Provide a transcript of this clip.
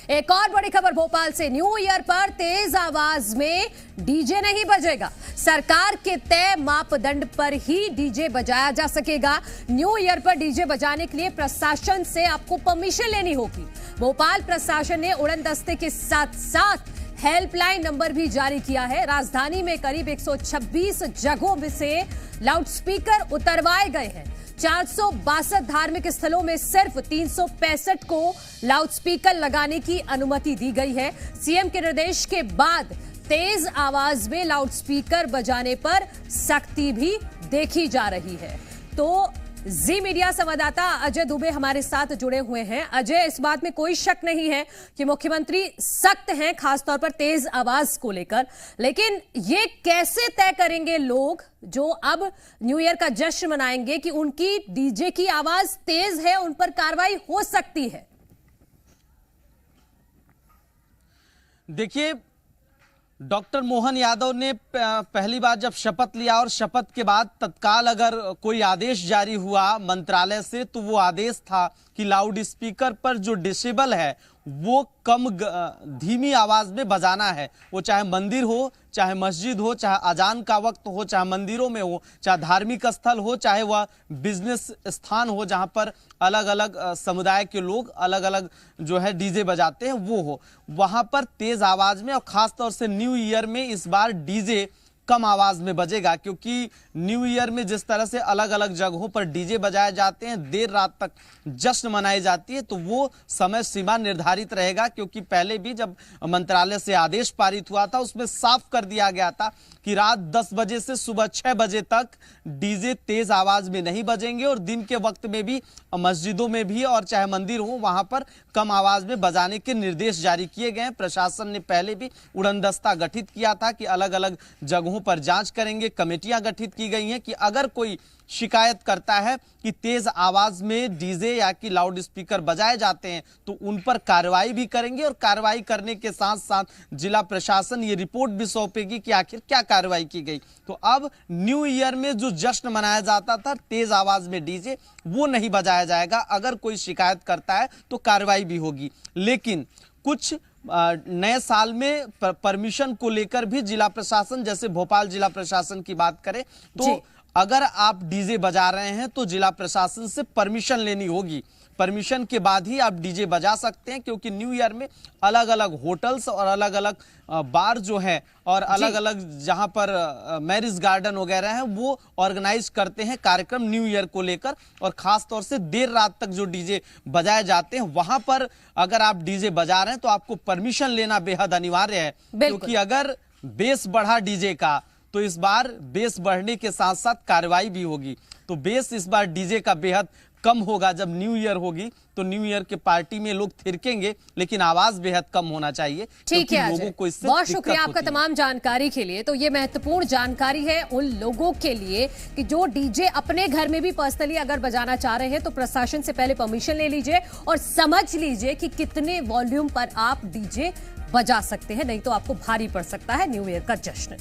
एक और बड़ी खबर भोपाल से। न्यू ईयर पर तेज आवाज में डीजे नहीं बजेगा। सरकार के तय मापदंड पर ही डीजे बजाया जा सकेगा। न्यू ईयर पर डीजे बजाने के लिए प्रशासन से आपको परमिशन लेनी होगी। भोपाल प्रशासन ने उड़न दस्ते के साथ साथ हेल्पलाइन नंबर भी जारी किया है। राजधानी में करीब 126 जगहों में से लाउडस्पीकर उतरवाए गए हैं। 462 धार्मिक स्थलों में सिर्फ 365 को लाउडस्पीकर लगाने की अनुमति दी गई है। सीएम के निर्देश के बाद तेज आवाज में लाउडस्पीकर बजाने पर सख्ती भी देखी जा रही है। तो जी मीडिया संवाददाता अजय दुबे हमारे साथ जुड़े हुए हैं। अजय, इस बात में कोई शक नहीं है कि मुख्यमंत्री सख्त हैं, खासतौर पर तेज आवाज को लेकर, लेकिन ये कैसे तय करेंगे लोग जो अब न्यू ईयर का जश्न मनाएंगे कि उनकी डीजे की आवाज तेज है, उन पर कार्रवाई हो सकती है? देखिए, डॉक्टर मोहन यादव ने पहली बार जब शपथ लिया और शपथ के बाद तत्काल अगर कोई आदेश जारी हुआ मंत्रालय से, तो वो आदेश था कि लाउड स्पीकर पर जो डिसेबल है वो कम धीमी आवाज में बजाना है। वो चाहे मंदिर हो, चाहे मस्जिद हो, चाहे अजान का वक्त हो, चाहे मंदिरों में हो, चाहे धार्मिक स्थल हो, चाहे वह बिजनेस स्थान हो जहां पर अलग अलग समुदाय के लोग अलग अलग जो है डीजे बजाते हैं वो हो, वहां पर तेज आवाज में। और खास तौर से न्यू ईयर में इस बार डीजे कम आवाज में बजेगा, क्योंकि न्यू ईयर में जिस तरह से अलग अलग जगहों पर डीजे बजाए जाते हैं, देर रात तक जश्न मनाई जाती है, तो वो समय सीमा निर्धारित रहेगा। क्योंकि पहले भी जब मंत्रालय से आदेश पारित हुआ था उसमें साफ कर दिया गया था कि रात 10 बजे से सुबह 6 बजे तक डीजे तेज आवाज में नहीं बजेंगे और दिन के वक्त में भी मस्जिदों में भी और चाहे मंदिर हो वहां पर कम आवाज में बजाने के निर्देश जारी किए गए हैं। प्रशासन ने पहले भी उड़नदस्ता गठित किया था कि अलग अलग जगहों पर जांच करेंगे। कमेटियां गठित की गई हैं कि अगर कोई शिकायत करता है कि तेज आवाज में डीजे या कि लाउड स्पीकर बजाए जाते हैं तो उन पर कार्रवाई भी करेंगे। और कार्रवाई करने के साथ साथ जिला प्रशासन ये रिपोर्ट भी सौंपेगी कि आखिर क्या कार्रवाई की गई। तो अब न्यू ईयर में जो जश्न मनाया जाता था तेज आवाज में डीजे, वो नहीं बजाया जाएगा। अगर कोई शिकायत करता है तो कार्रवाई भी होगी। लेकिन कुछ नए साल में परमिशन को लेकर भी जिला प्रशासन, जैसे भोपाल जिला प्रशासन की बात करें तो अगर आप डीजे बजा रहे हैं तो जिला प्रशासन से परमिशन लेनी होगी। परमिशन के बाद ही आप डीजे बजा सकते हैं, क्योंकि न्यू ईयर में अलग अलग होटल्स और अलग अलग बार जो है और अलग अलग जहां पर मैरिज गार्डन वगैरह है वो ऑर्गेनाइज करते हैं कार्यक्रम न्यू ईयर को लेकर। और खास तौर से देर रात तक जो डीजे बजाए जाते हैं वहां पर अगर आप डीजे बजा रहे हैं तो आपको परमिशन लेना बेहद अनिवार्य है। क्योंकि अगर बेस बढ़ा डीजे का तो इस बार बेस बढ़ने के साथ साथ कार्रवाई भी होगी। तो बेस इस बार डीजे का बेहद कम होगा। जब न्यू ईयर होगी तो न्यू ईयर के पार्टी में लोग थिरकेंगे, लेकिन आवाज बेहद कम होना चाहिए। ठीक है, लोगों को इससे बहुत शुक्रिया आपका तमाम जानकारी के लिए। तो ये महत्वपूर्ण जानकारी है उन लोगों के लिए कि जो डीजे अपने घर में भी पर्सनली अगर बजाना चाह रहे हैं तो प्रशासन से पहले परमिशन ले लीजिए और समझ लीजिए कि कितने वॉल्यूम पर आप डीजे बजा सकते हैं, नहीं तो आपको भारी पड़ सकता है न्यू ईयर का जश्न।